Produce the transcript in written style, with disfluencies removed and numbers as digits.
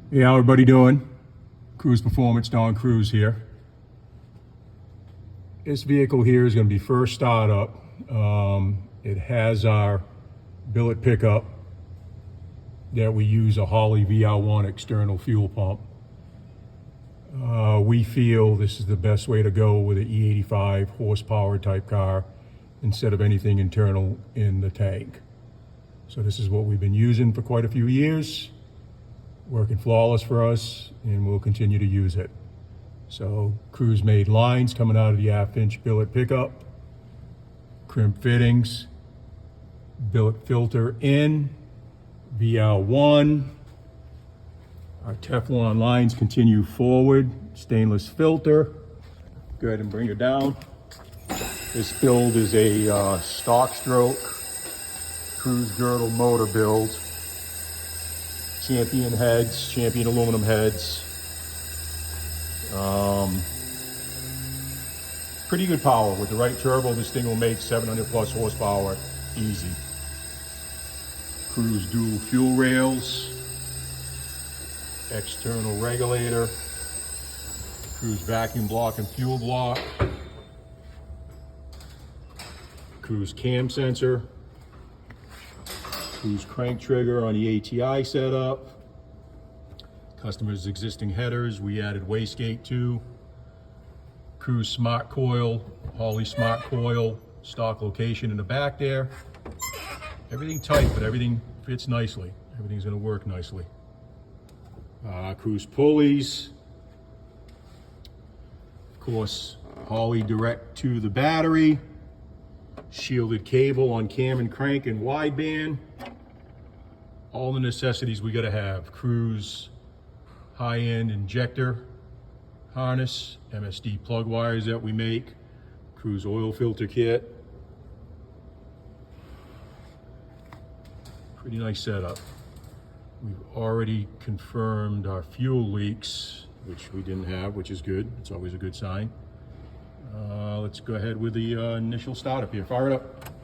Hey, how everybody doing? CRUZ Performance, Don CRUZ here. This vehicle here is going to be first startup. It has our billet pickup that we use, a Holley VR1 external fuel pump. We feel this is the best way to go with an E85 horsepower type car instead of anything internal in the tank. So this is what we've been using for quite a few years. Working flawless for us, and we'll continue to use it. So CRUZ made lines coming out of the half-inch billet pickup, crimp fittings, billet filter in, VR1. Our Teflon lines continue forward, stainless filter. Go ahead and bring it down. This build is a stock stroke CRUZ Girdled motor build. Champion heads, Champion aluminum heads. Pretty good power. With the right turbo, this thing will make 700 plus horsepower easy. CRUZ dual fuel rails. External regulator. CRUZ vacuum block and fuel block. CRUZ cam sensor. CRUZ crank trigger on the ATI setup. Customer's existing headers, we added wastegate to. CRUZ smart coil, Holley smart coil, stock location in the back there. Everything tight, but everything fits nicely. Everything's gonna work nicely. CRUZ pulleys. Of course, Holley direct to the battery. Shielded cable on cam and crank and wideband. All the necessities we gotta have. CRUZ high-end injector harness, MSD plug wires that we make, CRUZ oil filter kit. Pretty nice setup. We've already confirmed our fuel leaks, which we didn't have, which is good. It's always a good sign. Let's go ahead with the initial startup here. Fire it up.